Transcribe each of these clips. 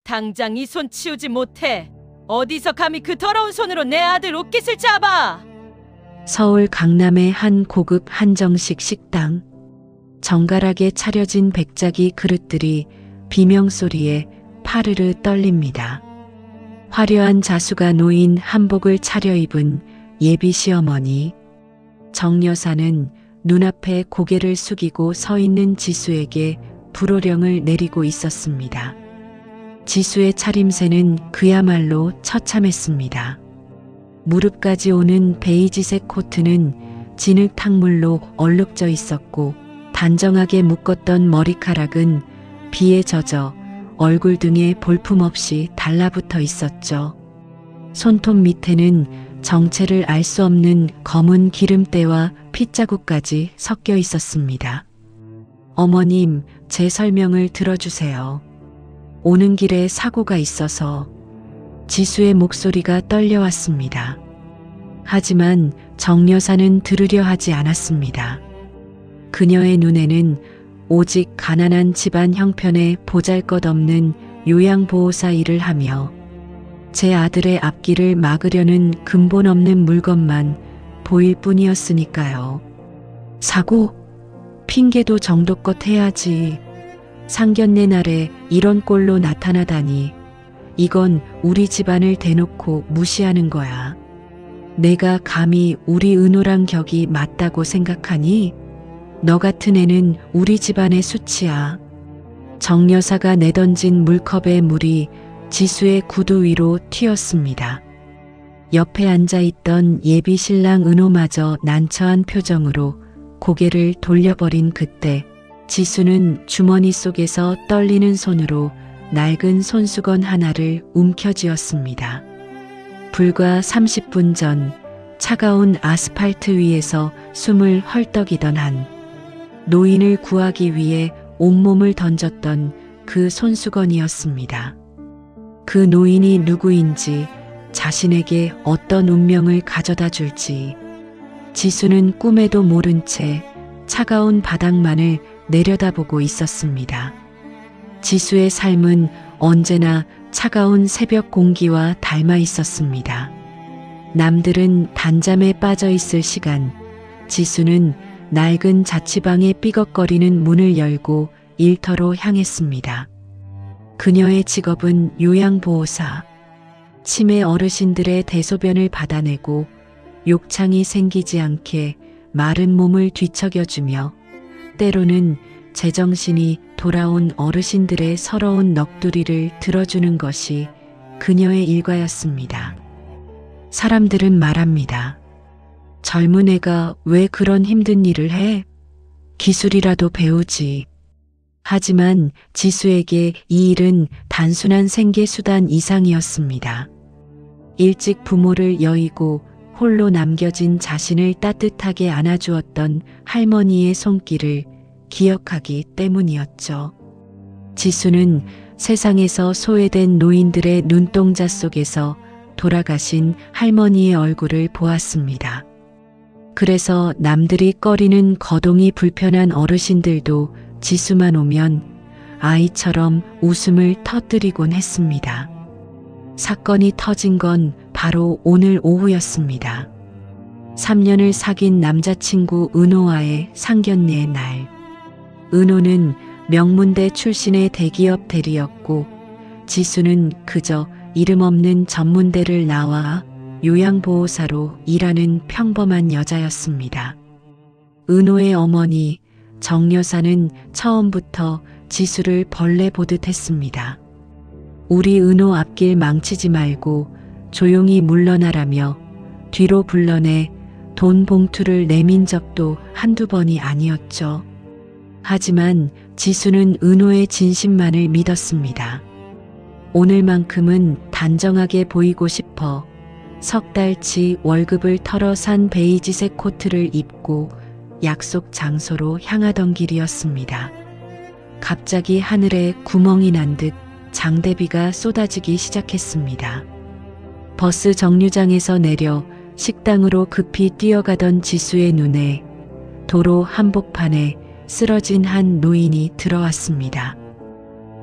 당장 이 손 치우지 못해. 어디서 감히 그 더러운 손으로 내 아들 옷깃을 잡아. 서울 강남의 한 고급 한정식 식당. 정갈하게 차려진 백작이 그릇들이 비명소리에 파르르 떨립니다. 화려한 자수가 놓인 한복을 차려입은 예비 시어머니. 정 여사는 눈앞에 고개를 숙이고 서 있는 지수에게 불호령을 내리고 있었습니다. 지수의 차림새는 그야말로 처참했습니다. 무릎까지 오는 베이지색 코트는 진흙 탕물로 얼룩져 있었고 단정하게 묶었던 머리카락은 비에 젖어 얼굴 등에 볼품없이 달라붙어 있었죠. 손톱 밑에는 정체를 알 수 없는 검은 기름때와 핏자국까지 섞여 있었습니다. 어머님, 제 설명을 들어주세요. 오는 길에 사고가 있어서. 지수의 목소리가 떨려왔습니다. 하지만 정 여사는 들으려 하지 않았습니다. 그녀의 눈에는 오직 가난한 집안 형편에 보잘것없는 요양보호사 일을 하며 제 아들의 앞길을 막으려는 근본 없는 물건만 보일 뿐이었으니까요. 사고? 핑계도 정도껏 해야지. 상견례 날에 이런 꼴로 나타나다니. 이건 우리 집안을 대놓고 무시하는 거야. 내가 감히 우리 은호랑 격이 맞다고 생각하니? 너 같은 애는 우리 집안의 수치야. 정 여사가 내던진 물컵의 물이 지수의 구두 위로 튀었습니다. 옆에 앉아있던 예비 신랑 은호마저 난처한 표정으로 고개를 돌려버린 그때 지수는 주머니 속에서 떨리는 손으로 낡은 손수건 하나를 움켜쥐었습니다. 불과 30분 전 차가운 아스팔트 위에서 숨을 헐떡이던 한 노인을 구하기 위해 온몸을 던졌던 그 손수건이었습니다. 그 노인이 누구인지, 자신에게 어떤 운명을 가져다 줄지 지수는 꿈에도 모른 채 차가운 바닥만을 내려다보고 있었습니다. 지수의 삶은 언제나 차가운 새벽 공기와 닮아 있었습니다. 남들은 단잠에 빠져 있을 시간, 지수는 낡은 자취방의 삐걱거리는 문을 열고 일터로 향했습니다. 그녀의 직업은 요양보호사. 치매 어르신들의 대소변을 받아내고 욕창이 생기지 않게 마른 몸을 뒤척여주며 때로는 제정신이 돌아온 어르신들의 서러운 넋두리를 들어주는 것이 그녀의 일과였습니다. 사람들은 말합니다. 젊은 애가 왜 그런 힘든 일을 해? 기술이라도 배우지. 하지만 지수에게 이 일은 단순한 생계수단 이상이었습니다. 일찍 부모를 여의고 홀로 남겨진 자신을 따뜻하게 안아주었던 할머니의 손길을 기억하기 때문이었죠. 지수는 세상에서 소외된 노인들의 눈동자 속에서 돌아가신 할머니의 얼굴을 보았습니다. 그래서 남들이 꺼리는 거동이 불편한 어르신들도 지수만 오면 아이처럼 웃음을 터뜨리곤 했습니다. 사건이 터진 건 바로 오늘 오후였습니다. 3년을 사귄 남자친구 은호와의 상견례의 날. 은호는 명문대 출신의 대기업 대리였고 지수는 그저 이름 없는 전문대를 나와 요양보호사로 일하는 평범한 여자였습니다. 은호의 어머니 정 여사는 처음부터 지수를 벌레 보듯 했습니다. 우리 은호 앞길 망치지 말고 조용히 물러나라며 뒤로 불러내 돈 봉투를 내민 적도 한두 번이 아니었죠. 하지만 지수는 은호의 진심만을 믿었습니다. 오늘만큼은 단정하게 보이고 싶어 석 달치 월급을 털어 산 베이지색 코트를 입고 약속 장소로 향하던 길이었습니다. 갑자기 하늘에 구멍이 난 듯 장대비가 쏟아지기 시작했습니다. 버스 정류장에서 내려 식당으로 급히 뛰어가던 지수의 눈에 도로 한복판에 쓰러진 한 노인이 들어왔습니다.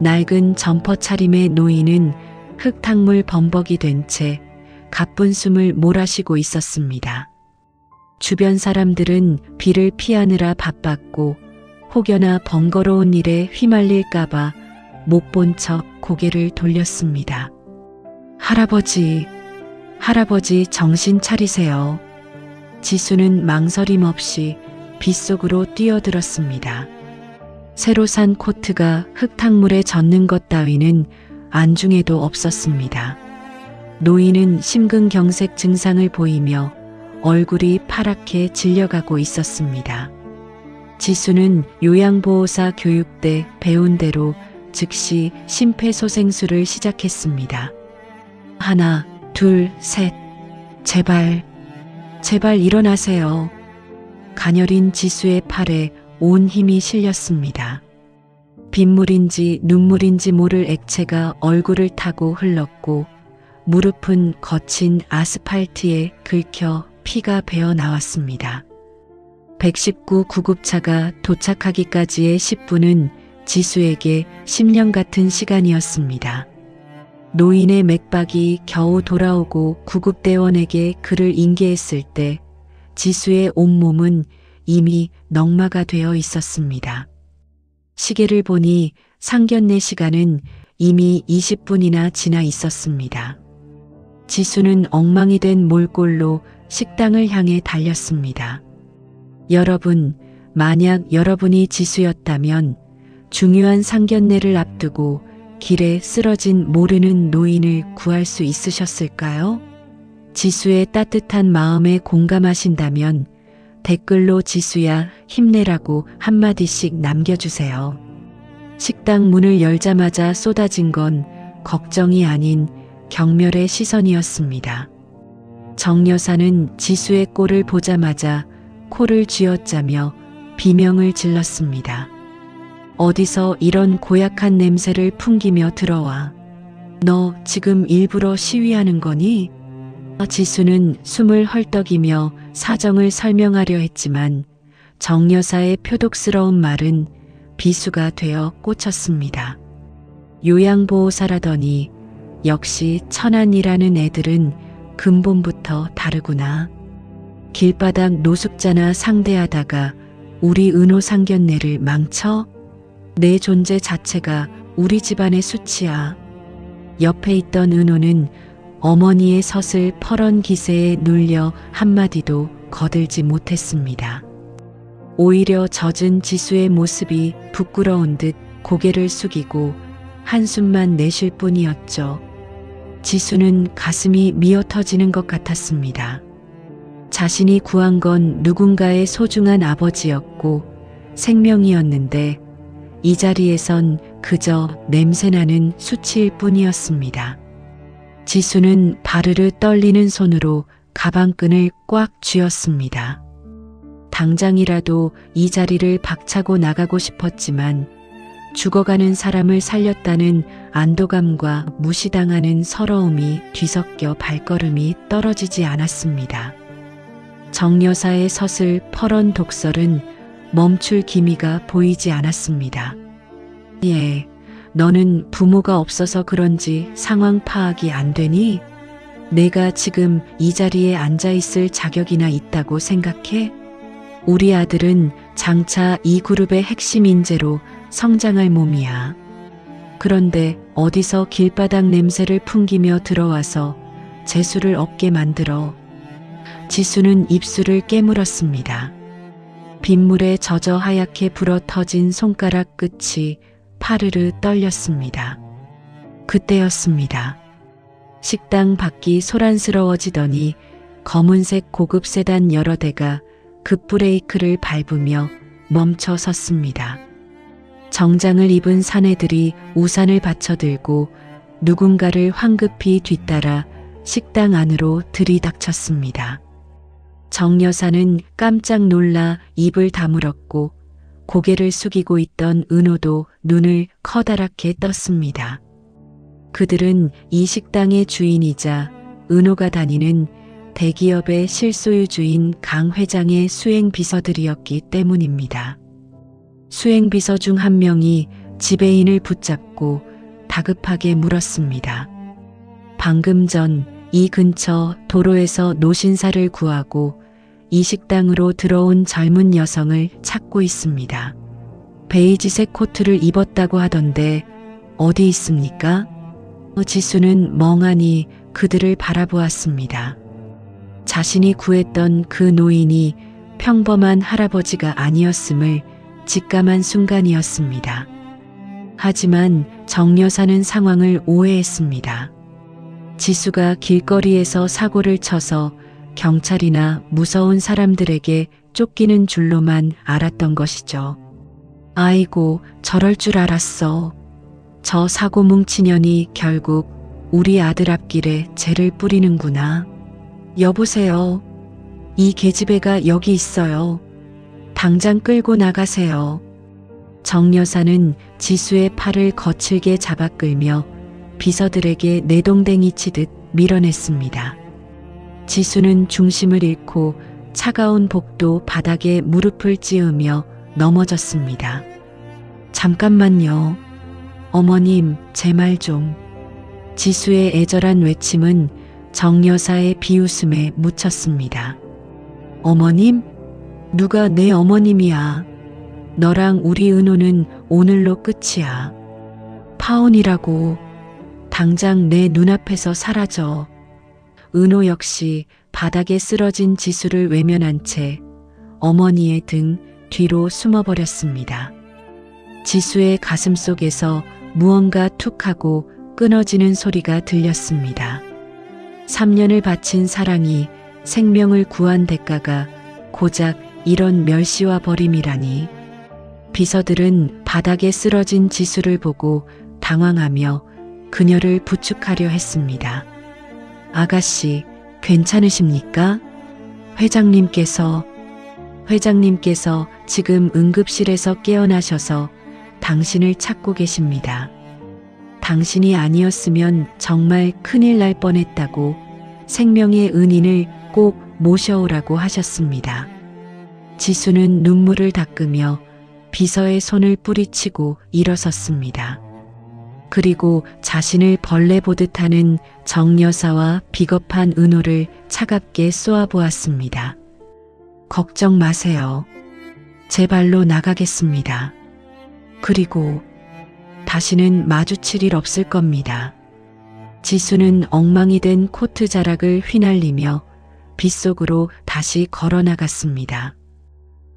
낡은 점퍼 차림의 노인은 흙탕물 범벅이 된 채 가쁜 숨을 몰아쉬고 있었습니다. 주변 사람들은 비를 피하느라 바빴고 혹여나 번거로운 일에 휘말릴까봐 못 본 척 고개를 돌렸습니다. 할아버지, 할아버지 정신 차리세요. 지수는 망설임 없이 빗속으로 뛰어들었습니다. 새로 산 코트가 흙탕물에 젖는 것 따위는 안중에도 없었습니다. 노인은 심근경색 증상을 보이며 얼굴이 파랗게 질려가고 있었습니다. 지수는 요양보호사 교육 때 배운 대로 즉시 심폐소생술을 시작했습니다. 하나, 둘, 셋. 제발, 제발 일어나세요. 가녀린 지수의 팔에 온 힘이 실렸습니다. 빗물인지 눈물인지 모를 액체가 얼굴을 타고 흘렀고 무릎은 거친 아스팔트에 긁혀 피가 배어 나왔습니다. 119 구급차가 도착하기까지의 10분은 지수에게 10년 같은 시간이었습니다. 노인의 맥박이 겨우 돌아오고 구급대원에게 그를 인계했을 때 지수의 온몸은 이미 넉마가 되어 있었습니다. 시계를 보니 상견례 시간은 이미 20분이나 지나 있었습니다. 지수는 엉망이 된 몰골로 식당을 향해 달렸습니다. 여러분, 만약 여러분이 지수였다면 중요한 상견례를 앞두고 길에 쓰러진 모르는 노인을 구할 수 있으셨을까요? 지수의 따뜻한 마음에 공감하신다면 댓글로 지수야 힘내라고 한마디씩 남겨주세요. 식당 문을 열자마자 쏟아진 건 걱정이 아닌 경멸의 시선이었습니다. 정 여사는 지수의 꼴을 보자마자 코를 쥐어짜며 비명을 질렀습니다. 어디서 이런 고약한 냄새를 풍기며 들어와. 너 지금 일부러 시위하는 거니? 지수는 숨을 헐떡이며 사정을 설명하려 했지만 정 여사의 표독스러운 말은 비수가 되어 꽂혔습니다. 요양보호사라더니 역시 천안이라는 애들은 근본부터 다르구나. 길바닥 노숙자나 상대하다가 우리 은호 상견례를 망쳐? 내 존재 자체가 우리 집안의 수치야. 옆에 있던 은호는 어머니의 섯을 퍼런 기세에 눌려 한마디도 거들지 못했습니다. 오히려 젖은 지수의 모습이 부끄러운 듯 고개를 숙이고 한숨만 내쉴 뿐이었죠. 지수는 가슴이 미어 터지는 것 같았습니다. 자신이 구한 건 누군가의 소중한 아버지였고 생명이었는데 이 자리에선 그저 냄새나는 수치일 뿐이었습니다. 지수는 바르르 떨리는 손으로 가방끈을 꽉 쥐었습니다. 당장이라도 이 자리를 박차고 나가고 싶었지만 죽어가는 사람을 살렸다는 안도감과 무시당하는 서러움이 뒤섞여 발걸음이 떨어지지 않았습니다. 정 여사의 섯을 퍼런 독설은 멈출 기미가 보이지 않았습니다. 예, 너는 부모가 없어서 그런지 상황 파악이 안 되니? 내가 지금 이 자리에 앉아 있을 자격이나 있다고 생각해? 우리 아들은 장차 이 그룹의 핵심 인재로 성장할 몸이야. 그런데 어디서 길바닥 냄새를 풍기며 들어와서 재수를 얻게 만들어. 지수는 입술을 깨물었습니다. 빗물에 젖어 하얗게 불어터진 손가락 끝이 파르르 떨렸습니다. 그때였습니다. 식당 밖이 소란스러워지더니 검은색 고급 세단 여러 대가 급브레이크를 밟으며 멈춰 섰습니다. 정장을 입은 사내들이 우산을 받쳐들고 누군가를 황급히 뒤따라 식당 안으로 들이닥쳤습니다. 정 여사는 깜짝 놀라 입을 다물었고 고개를 숙이고 있던 은호도 눈을 커다랗게 떴습니다. 그들은 이 식당의 주인이자 은호가 다니는 대기업의 실소유주인 강 회장의 수행비서들이었기 때문입니다. 수행비서 중 한 명이 지배인을 붙잡고 다급하게 물었습니다. 방금 전 이 근처 도로에서 노신사를 구하고 이 식당으로 들어온 젊은 여성을 찾고 있습니다. 베이지색 코트를 입었다고 하던데 어디 있습니까? 지수는 멍하니 그들을 바라보았습니다. 자신이 구했던 그 노인이 평범한 할아버지가 아니었음을 직감한 순간이었습니다. 하지만 정 여사는 상황을 오해했습니다. 지수가 길거리에서 사고를 쳐서 경찰이나 무서운 사람들에게 쫓기는 줄로만 알았던 것이죠. 아이고, 저럴 줄 알았어. 저 사고 뭉치년이 결국 우리 아들 앞길에 죄를 뿌리는구나. 여보세요. 이 계집애가 여기 있어요. 당장 끌고 나가세요. 정 여사는 지수의 팔을 거칠게 잡아 끌며 비서들에게 내동댕이 치듯 밀어냈습니다. 지수는 중심을 잃고 차가운 복도 바닥에 무릎을 찌으며 넘어졌습니다. 잠깐만요. 어머님, 제 말 좀. 지수의 애절한 외침은 정 여사의 비웃음에 묻혔습니다. 어머님? 누가 내 어머님이야. 너랑 우리 은호는 오늘로 끝이야. 파혼이라고. 당장 내 눈앞에서 사라져. 은호 역시 바닥에 쓰러진 지수를 외면한 채 어머니의 등 뒤로 숨어버렸습니다. 지수의 가슴 속에서 무언가 툭 하고 끊어지는 소리가 들렸습니다. 3년을 바친 사랑이 생명을 구한 대가가 고작 이런 멸시와 버림이라니. 비서들은 바닥에 쓰러진 지수를 보고 당황하며 그녀를 부축하려 했습니다. 아가씨, 괜찮으십니까? 회장님께서 지금 응급실에서 깨어나셔서 당신을 찾고 계십니다. 당신이 아니었으면 정말 큰일 날 뻔했다고 생명의 은인을 꼭 모셔오라고 하셨습니다. 지수는 눈물을 닦으며 비서의 손을 뿌리치고 일어섰습니다. 그리고 자신을 벌레 보듯 하는 정 여사와 비겁한 은호를 차갑게 쏘아보았습니다. 걱정 마세요. 제 발로 나가겠습니다. 그리고 다시는 마주칠 일 없을 겁니다. 지수는 엉망이 된 코트 자락을 휘날리며 빗속으로 다시 걸어 나갔습니다.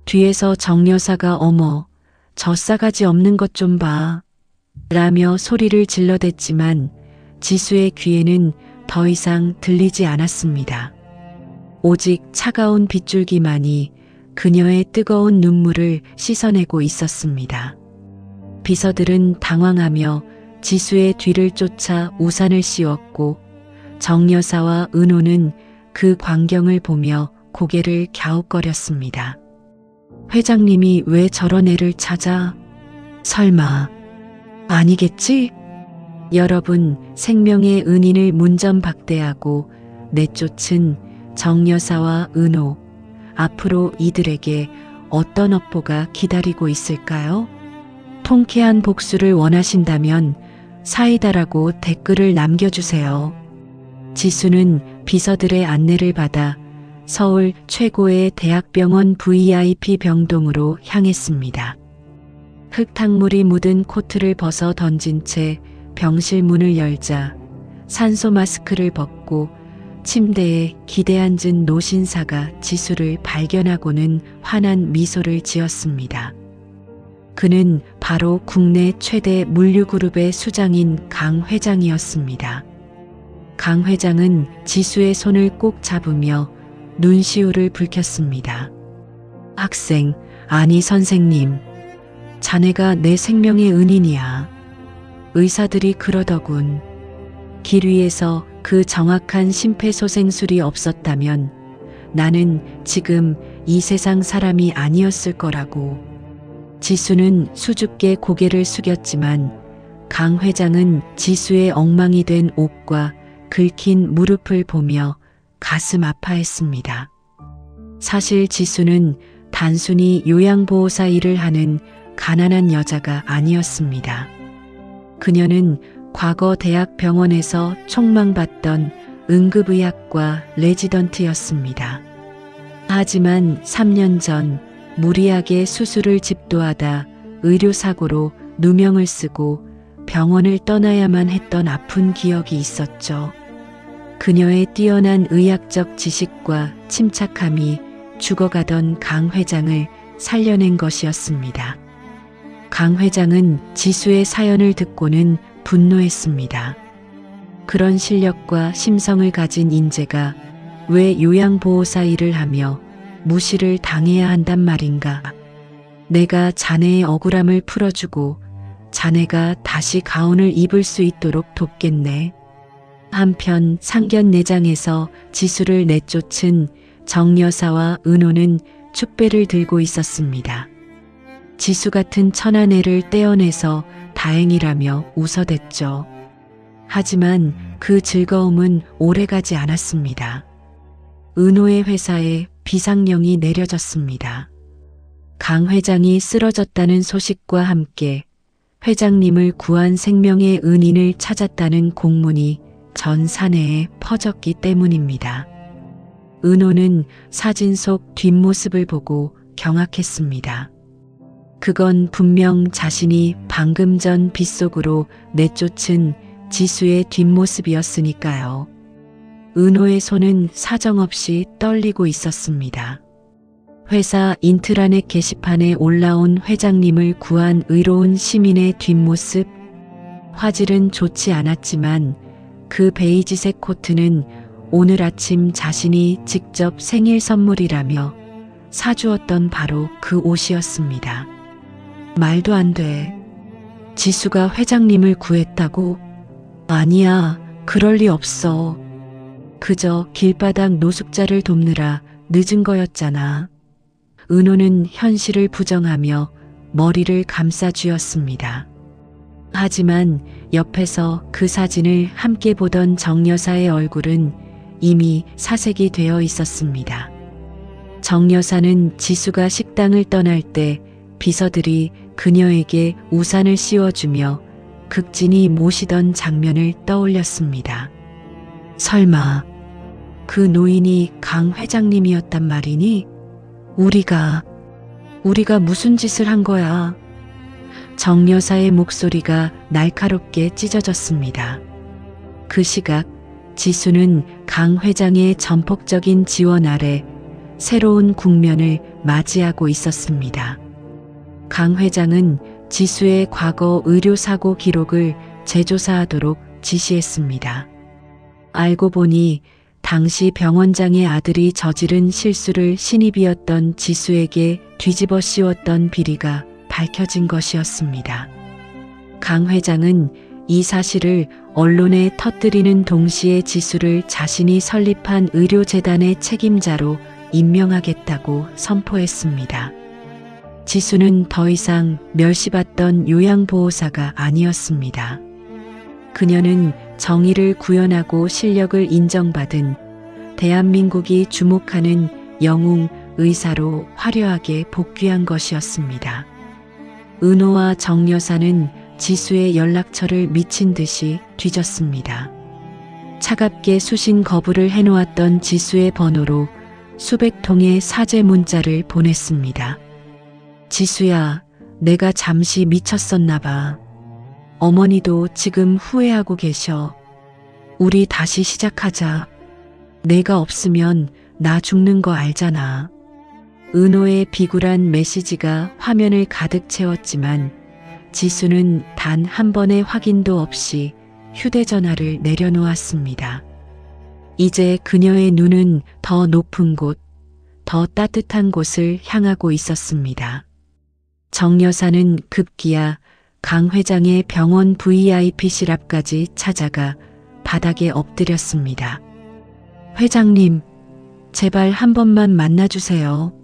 뒤에서 정 여사가 어머, 저 싸가지 없는 것 좀 봐. 라며 소리를 질러댔지만 지수의 귀에는 더 이상 들리지 않았습니다. 오직 차가운 빗줄기만이 그녀의 뜨거운 눈물을 씻어내고 있었습니다. 비서들은 당황하며 지수의 뒤를 쫓아 우산을 씌웠고 정 여사와 은호는 그 광경을 보며 고개를 갸웃거렸습니다. 회장님이 왜 저런 애를 찾아? 설마 아니겠지? 여러분, 생명의 은인을 문전박대하고 내쫓은 정 여사와 은호, 앞으로 이들에게 어떤 업보가 기다리고 있을까요? 통쾌한 복수를 원하신다면 사이다라고 댓글을 남겨주세요. 지수는 비서들의 안내를 받아 서울 최고의 대학병원 VIP 병동으로 향했습니다. 흙탕물이 묻은 코트를 벗어 던진 채 병실 문을 열자 산소 마스크를 벗고 침대에 기대앉은 노신사가 지수를 발견하고는 환한 미소를 지었습니다. 그는 바로 국내 최대 물류그룹의 수장인 강 회장이었습니다. 강 회장은 지수의 손을 꼭 잡으며 눈시울을 붉혔습니다. 학생, 아니 선생님, 자네가 내 생명의 은인이야. 의사들이 그러더군. 길 위에서 그 정확한 심폐소생술이 없었다면 나는 지금 이 세상 사람이 아니었을 거라고. 지수는 수줍게 고개를 숙였지만 강 회장은 지수의 엉망이 된 옷과 긁힌 무릎을 보며 가슴 아파했습니다. 사실 지수는 단순히 요양보호사 일을 하는 가난한 여자가 아니었습니다. 그녀는 과거 대학 병원에서 촉망받던 응급의학과 레지던트였습니다. 하지만 3년 전 무리하게 수술을 집도하다 의료사고로 누명을 쓰고 병원을 떠나야만 했던 아픈 기억이 있었죠. 그녀의 뛰어난 의학적 지식과 침착함이 죽어가던 강 회장을 살려낸 것이었습니다. 강 회장은 지수의 사연을 듣고는 분노했습니다. 그런 실력과 심성을 가진 인재가 왜 요양보호사 일을 하며 무시를 당해야 한단 말인가. 내가 자네의 억울함을 풀어주고 자네가 다시 가운을 입을 수 있도록 돕겠네. 한편 상견례장에서 지수를 내쫓은 정 여사와 은호는 축배를 들고 있었습니다. 지수 같은 천한 애를 떼어내서 다행이라며 웃어댔죠. 하지만 그 즐거움은 오래가지 않았습니다. 은호의 회사에 비상령이 내려졌습니다. 강 회장이 쓰러졌다는 소식과 함께 회장님을 구한 생명의 은인을 찾았다는 공문이 전 사내에 퍼졌기 때문입니다. 은호는 사진 속 뒷모습을 보고 경악했습니다. 그건 분명 자신이 방금 전 빗속으로 내쫓은 지수의 뒷모습이었으니까요. 은호의 손은 사정없이 떨리고 있었습니다. 회사 인트라넷 게시판에 올라온 회장님을 구한 의로운 시민의 뒷모습. 화질은 좋지 않았지만 그 베이지색 코트는 오늘 아침 자신이 직접 생일 선물이라며 사주었던 바로 그 옷이었습니다. 말도 안 돼. 지수가 회장님을 구했다고? 아니야, 그럴 리 없어. 그저 길바닥 노숙자를 돕느라 늦은 거였잖아. 은호는 현실을 부정하며 머리를 감싸쥐었습니다. 하지만 옆에서 그 사진을 함께 보던 정 여사의 얼굴은 이미 사색이 되어 있었습니다. 정 여사는 지수가 식당을 떠날 때 비서들이 그녀에게 우산을 씌워주며 극진히 모시던 장면을 떠올렸습니다. 설마 그 노인이 강 회장님이었단 말이니? 우리가 무슨 짓을 한 거야? 정 여사의 목소리가 날카롭게 찢어졌습니다. 그 시각 지수는 강 회장의 전폭적인 지원 아래 새로운 국면을 맞이하고 있었습니다. 강 회장은 지수의 과거 의료사고 기록을 재조사하도록 지시했습니다. 알고 보니 당시 병원장의 아들이 저지른 실수를 신입이었던 지수에게 뒤집어 씌웠던 비리가 밝혀진 것이었습니다. 강 회장은 이 사실을 언론에 터뜨리는 동시에 지수를 자신이 설립한 의료재단의 책임자로 임명하겠다고 선포했습니다. 지수는 더 이상 멸시받던 요양보호사가 아니었습니다. 그녀는 정의를 구현하고 실력을 인정받은 대한민국이 주목하는 영웅 의사로 화려하게 복귀한 것이었습니다. 은호와 정 여사는 지수의 연락처를 미친 듯이 뒤졌습니다. 차갑게 수신 거부를 해놓았던 지수의 번호로 수백 통의 사죄 문자를 보냈습니다. 지수야, 내가 잠시 미쳤었나 봐. 어머니도 지금 후회하고 계셔. 우리 다시 시작하자. 내가 없으면 나 죽는 거 알잖아. 은호의 비굴한 메시지가 화면을 가득 채웠지만 지수는 단 한 번의 확인도 없이 휴대전화를 내려놓았습니다. 이제 그녀의 눈은 더 높은 곳, 더 따뜻한 곳을 향하고 있었습니다. 정 여사는 급기야 강 회장의 병원 VIP실 앞까지 찾아가 바닥에 엎드렸습니다. 회장님, 제발 한 번만 만나주세요.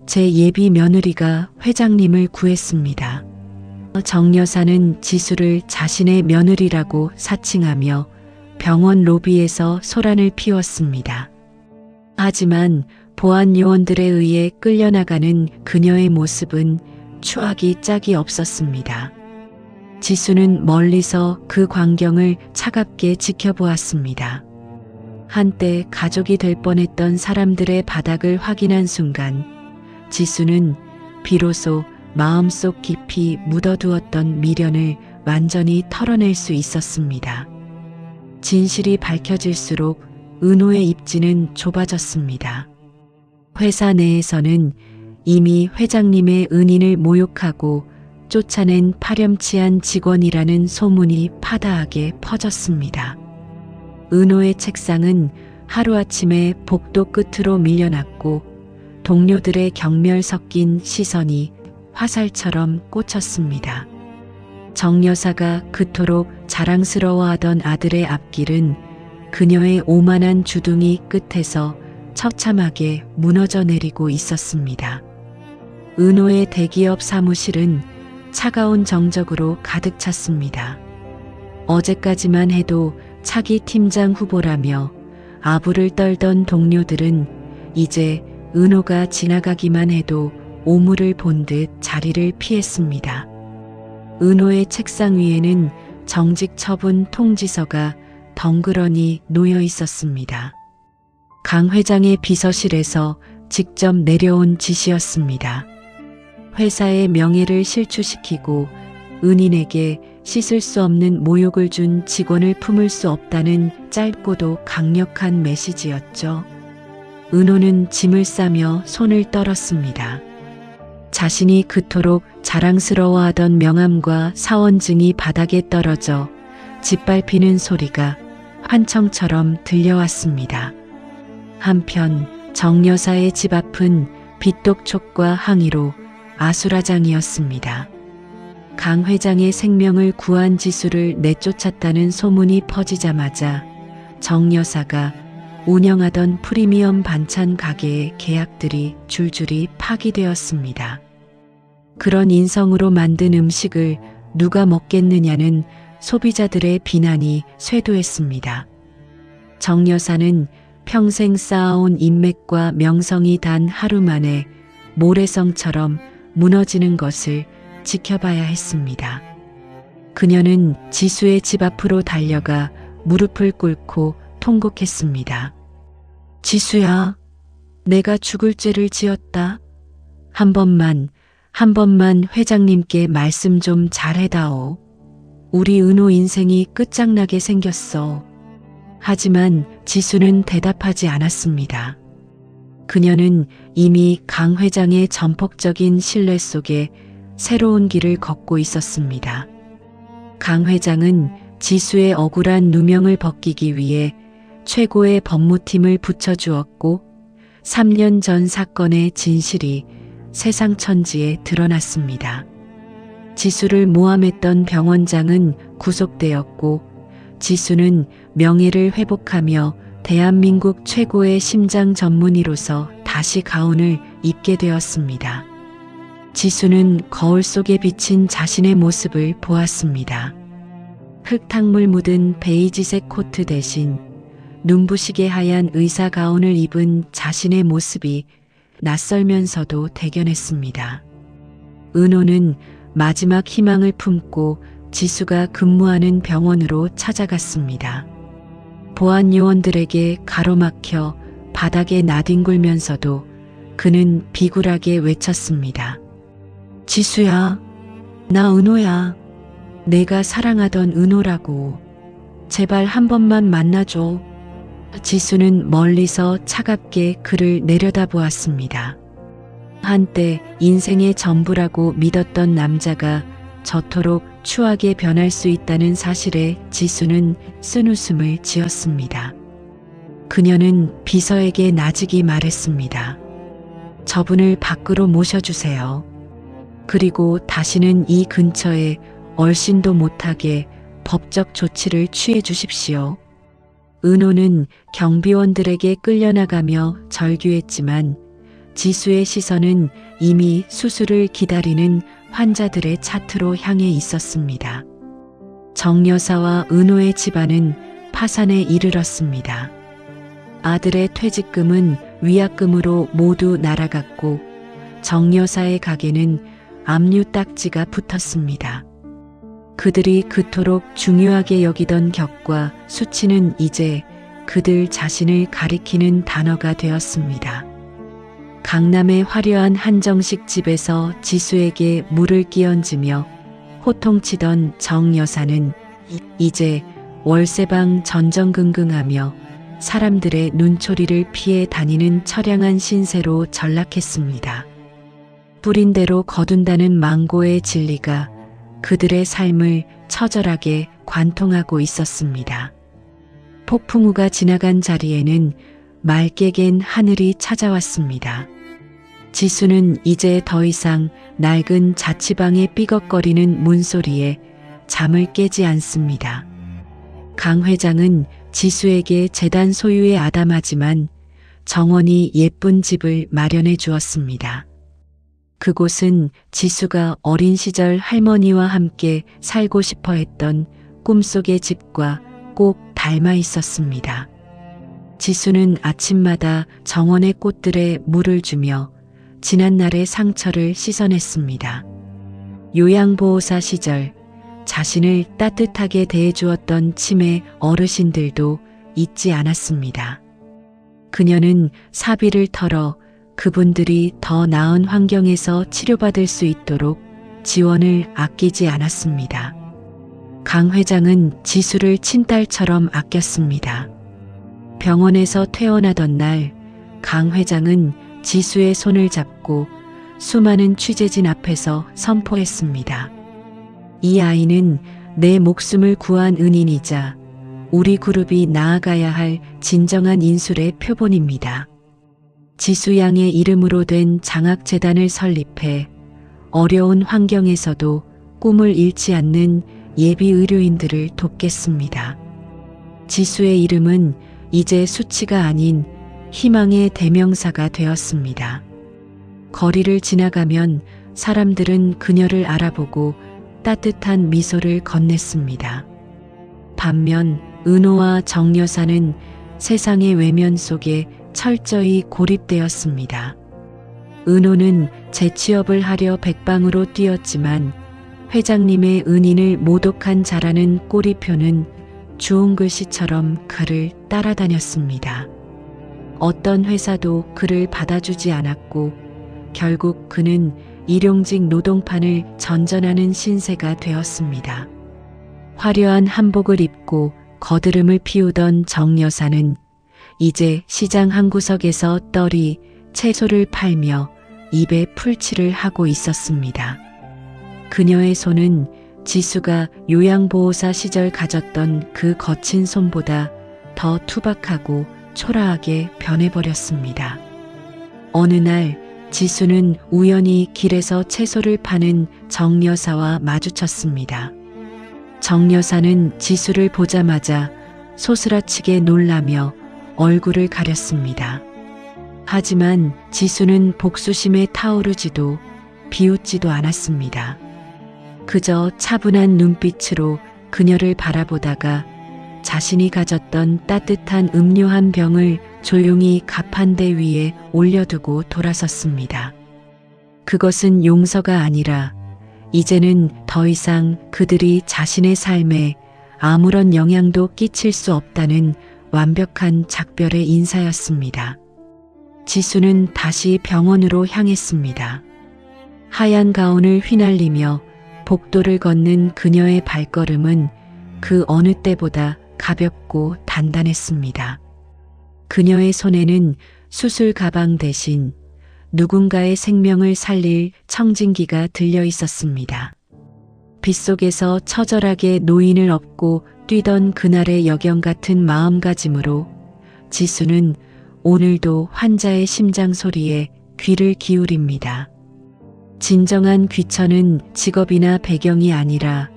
제 예비 며느리가 회장님을 구했습니다. 정 여사는 지수를 자신의 며느리라고 사칭하며 병원 로비에서 소란을 피웠습니다. 하지만 보안 요원들에 의해 끌려나가는 그녀의 모습은 추하기 짝이 없었습니다. 지수는 멀리서 그 광경을 차갑게 지켜보았습니다. 한때 가족이 될 뻔했던 사람들의 바닥을 확인한 순간 지수는 비로소 마음속 깊이 묻어두었던 미련을 완전히 털어낼 수 있었습니다. 진실이 밝혀질수록 은호의 입지는 좁아졌습니다. 회사 내에서는 이미 회장님의 은인을 모욕하고 쫓아낸 파렴치한 직원이라는 소문이 파다하게 퍼졌습니다. 은호의 책상은 하루아침에 복도 끝으로 밀려났고 동료들의 경멸 섞인 시선이 화살처럼 꽂혔습니다. 정 여사가 그토록 자랑스러워하던 아들의 앞길은 그녀의 오만한 주둥이 끝에서 처참하게 무너져 내리고 있었습니다. 은호의 대기업 사무실은 차가운 정적으로 가득 찼습니다. 어제까지만 해도 차기 팀장 후보라며 아부를 떨던 동료들은 이제 은호가 지나가기만 해도 오물을 본 듯 자리를 피했습니다. 은호의 책상 위에는 정직 처분 통지서가 덩그러니 놓여 있었습니다. 강 회장의 비서실에서 직접 내려온 지시였습니다. 회사의 명예를 실추시키고 은인에게 씻을 수 없는 모욕을 준 직원을 품을 수 없다는 짧고도 강력한 메시지였죠. 은호는 짐을 싸며 손을 떨었습니다. 자신이 그토록 자랑스러워하던 명함과 사원증이 바닥에 떨어져 짓밟히는 소리가 환청처럼 들려왔습니다. 한편 정 여사의 집 앞은 빚독촉과 항의로 아수라장이었습니다. 강 회장의 생명을 구한 지수를 내쫓았다는 소문이 퍼지자마자 정 여사가 운영하던 프리미엄 반찬 가게의 계약들이 줄줄이 파기되었습니다. 그런 인성으로 만든 음식을 누가 먹겠느냐는 소비자들의 비난이 쇄도했습니다. 정 여사는 평생 쌓아온 인맥과 명성이 단 하루 만에 모래성처럼 무너지는 것을 지켜봐야 했습니다. 그녀는 지수의 집 앞으로 달려가 무릎을 꿇고 통곡했습니다. 지수야, 내가 죽을 죄를 지었다. 한 번만 회장님께 말씀 좀 잘해다오. 우리 은호 인생이 끝장나게 생겼어. 하지만 지수는 대답하지 않았습니다. 그녀는 이미 강 회장의 전폭적인 신뢰 속에 새로운 길을 걷고 있었습니다. 강 회장은 지수의 억울한 누명을 벗기기 위해 최고의 법무팀을 붙여주었고 3년 전 사건의 진실이 세상 천지에 드러났습니다. 지수를 모함했던 병원장은 구속되었고 지수는 명예를 회복하며 대한민국 최고의 심장 전문의로서 다시 가운을 입게 되었습니다. 지수는 거울 속에 비친 자신의 모습을 보았습니다. 흙탕물 묻은 베이지색 코트 대신 눈부시게 하얀 의사 가운을 입은 자신의 모습이 낯설면서도 대견했습니다. 은호는 마지막 희망을 품고 지수가 근무하는 병원으로 찾아갔습니다. 보안 요원들에게 가로막혀 바닥에 나뒹굴면서도 그는 비굴하게 외쳤습니다. 지수야, 나 은호야. 내가 사랑하던 은호라고. 제발 한 번만 만나줘. 지수는 멀리서 차갑게 그를 내려다보았습니다. 한때 인생의 전부라고 믿었던 남자가 저토록 추하게 변할 수 있다는 사실에 지수는 쓴웃음을 지었습니다. 그녀는 비서에게 나직이 말했습니다. 저분을 밖으로 모셔주세요. 그리고 다시는 이 근처에 얼씬도 못하게 법적 조치를 취해 주십시오. 은호는 경비원들에게 끌려나가며 절규했지만 지수의 시선은 이미 수술을 기다리는 환자들의 차트로 향해 있었습니다. 정 여사와 은호의 집안은 파산에 이르렀습니다. 아들의 퇴직금은 위약금으로 모두 날아갔고 정 여사의 가게는 압류 딱지가 붙었습니다. 그들이 그토록 중요하게 여기던 격과 수치는 이제 그들 자신을 가리키는 단어가 되었습니다. 강남의 화려한 한정식 집에서 지수에게 물을 끼얹으며 호통치던 정 여사는 이제 월세방 전전긍긍하며 사람들의 눈초리를 피해 다니는 처량한 신세로 전락했습니다. 뿌린 대로 거둔다는 망고의 진리가 그들의 삶을 처절하게 관통하고 있었습니다. 폭풍우가 지나간 자리에는 맑게 갠 하늘이 찾아왔습니다. 지수는 이제 더 이상 낡은 자취방의 삐걱거리는 문소리에 잠을 깨지 않습니다. 강 회장은 지수에게 재단 소유에 아담하지만 정원이 예쁜 집을 마련해 주었습니다. 그곳은 지수가 어린 시절 할머니와 함께 살고 싶어 했던 꿈속의 집과 꼭 닮아 있었습니다. 지수는 아침마다 정원의 꽃들에 물을 주며 지난날의 상처를 씻어냈습니다. 요양보호사 시절 자신을 따뜻하게 대해주었던 치매 어르신들도 잊지 않았습니다. 그녀는 사비를 털어 그분들이 더 나은 환경에서 치료받을 수 있도록 지원을 아끼지 않았습니다. 강 회장은 지수를 친딸처럼 아꼈습니다. 병원에서 퇴원하던 날 강 회장은 지수의 손을 잡고 수많은 취재진 앞에서 선포했습니다. 이 아이는 내 목숨을 구한 은인이자 우리 그룹이 나아가야 할 진정한 인술의 표본입니다. 지수 양의 이름으로 된 장학재단을 설립해 어려운 환경에서도 꿈을 잃지 않는 예비 의료인들을 돕겠습니다. 지수의 이름은 이제 수치가 아닌 희망의 대명사가 되었습니다. 거리를 지나가면 사람들은 그녀를 알아보고 따뜻한 미소를 건넸습니다. 반면 은호와 정 여사는 세상의 외면 속에 철저히 고립되었습니다. 은호는 재취업을 하려 백방으로 뛰었지만 회장님의 은인을 모독한 자라는 꼬리표는 주홍 글씨처럼 그를 따라다녔습니다. 어떤 회사도 그를 받아주지 않았고 결국 그는 일용직 노동판을 전전하는 신세가 되었습니다. 화려한 한복을 입고 거드름을 피우던 정 여사는 이제 시장 한 구석에서 떨이 채소를 팔며 입에 풀칠을 하고 있었습니다. 그녀의 손은 지수가 요양보호사 시절 가졌던 그 거친 손보다 더 투박하고 초라하게 변해버렸습니다. 어느 날 지수는 우연히 길에서 채소를 파는 정 여사와 마주쳤습니다. 정 여사는 지수를 보자마자 소스라치게 놀라며 얼굴을 가렸습니다. 하지만 지수는 복수심에 타오르지도 비웃지도 않았습니다. 그저 차분한 눈빛으로 그녀를 바라보다가 자신이 가졌던 따뜻한 음료 한 병을 조용히 갑판대 위에 올려두고 돌아섰습니다. 그것은 용서가 아니라 이제는 더 이상 그들이 자신의 삶에 아무런 영향도 끼칠 수 없다는 완벽한 작별의 인사였습니다. 지수는 다시 병원으로 향했습니다. 하얀 가운을 휘날리며 복도를 걷는 그녀의 발걸음은 그 어느 때보다 가볍고 단단했습니다. 그녀의 손에는 수술 가방 대신 누군가의 생명을 살릴 청진기가 들려 있었습니다. 빗속에서 처절하게 노인을 업고 뛰던 그날의 여경 같은 마음가짐으로 지수는 오늘도 환자의 심장 소리에 귀를 기울입니다. 진정한 귀천은 직업이나 배경이 아니라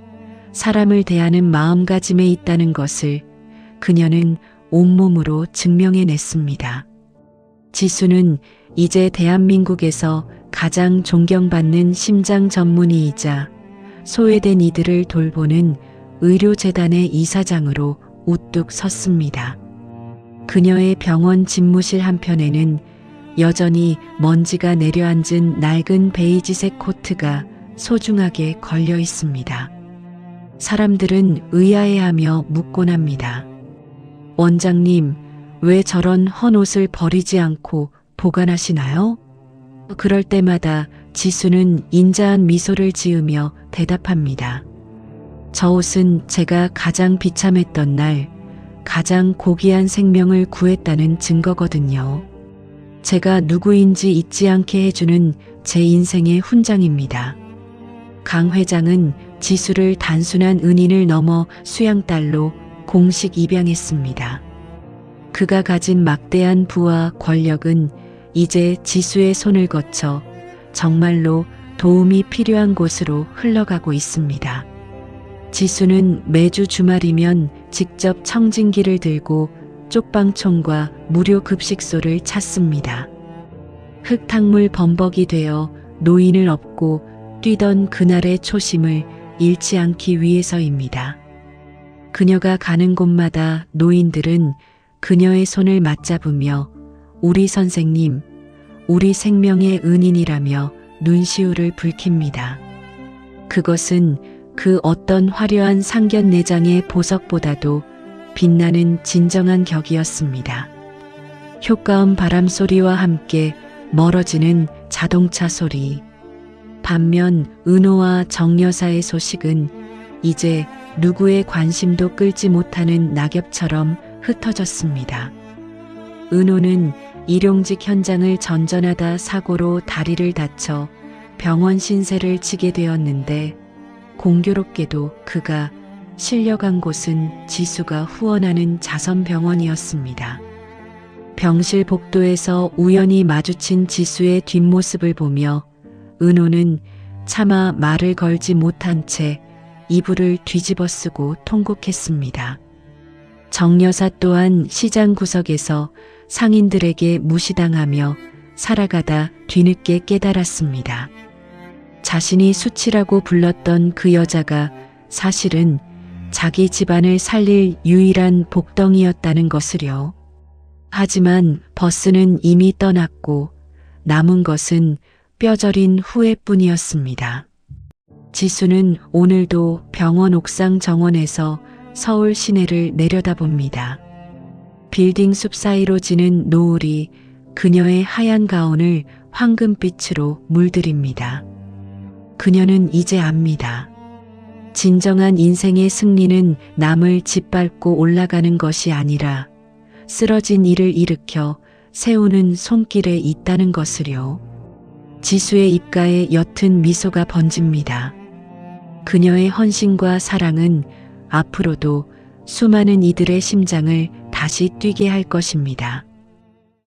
사람을 대하는 마음가짐에 있다는 것을 그녀는 온몸으로 증명해냈습니다. 지수는 이제 대한민국에서 가장 존경받는 심장 전문의이자 소외된 이들을 돌보는 의료재단의 이사장으로 우뚝 섰습니다. 그녀의 병원 집무실 한편에는 여전히 먼지가 내려앉은 낡은 베이지색 코트가 소중하게 걸려 있습니다. 사람들은 의아해하며 묻곤 합니다. 원장님, 왜 저런 헌 옷을 버리지 않고 보관하시나요? 그럴 때마다 지수는 인자한 미소를 지으며 대답합니다. 저 옷은 제가 가장 비참했던 날 가장 고귀한 생명을 구했다는 증거거든요. 제가 누구인지 잊지 않게 해주는 제 인생의 훈장입니다. 강 회장은 지수를 단순한 은인을 넘어 수양딸로 공식 입양했습니다. 그가 가진 막대한 부와 권력은 이제 지수의 손을 거쳐 정말로 도움이 필요한 곳으로 흘러가고 있습니다. 지수는 매주 주말이면 직접 청진기를 들고 쪽방촌과 무료 급식소를 찾습니다. 흙탕물 범벅이 되어 노인을 업고 뛰던 그날의 초심을 잃지 않기 위해서입니다. 그녀가 가는 곳마다 노인들은 그녀의 손을 맞잡으며 우리 선생님, 우리 생명의 은인이라며 눈시울을 붉힙니다. 그것은 그 어떤 화려한 상견례장의 보석보다도 빛나는 진정한 격이었습니다. 효과음 바람 소리와 함께 멀어지는 자동차 소리. 반면 은호와 정여사의 소식은 이제 누구의 관심도 끌지 못하는 낙엽처럼 흩어졌습니다. 은호는 일용직 현장을 전전하다 사고로 다리를 다쳐 병원 신세를 지게 되었는데 공교롭게도 그가 실려간 곳은 지수가 후원하는 자선병원이었습니다. 병실 복도에서 우연히 마주친 지수의 뒷모습을 보며 은호는 차마 말을 걸지 못한 채 이불을 뒤집어 쓰고 통곡했습니다. 정여사 또한 시장 구석에서 상인들에게 무시당하며 살아가다 뒤늦게 깨달았습니다. 자신이 수치라고 불렀던 그 여자가 사실은 자기 집안을 살릴 유일한 복덩이였다는 것을요. 하지만 버스는 이미 떠났고 남은 것은 뼈저린 후회뿐이었습니다. 지수는 오늘도 병원 옥상 정원에서 서울 시내를 내려다봅니다. 빌딩 숲 사이로 지는 노을이 그녀의 하얀 가운을 황금빛으로 물들입니다. 그녀는 이제 압니다. 진정한 인생의 승리는 남을 짓밟고 올라가는 것이 아니라 쓰러진 이를 일으켜 세우는 손길에 있다는 것을요. 지수의 입가에 옅은 미소가 번집니다. 그녀의 헌신과 사랑은 앞으로도 수많은 이들의 심장을 다시 뛰게 할 것입니다.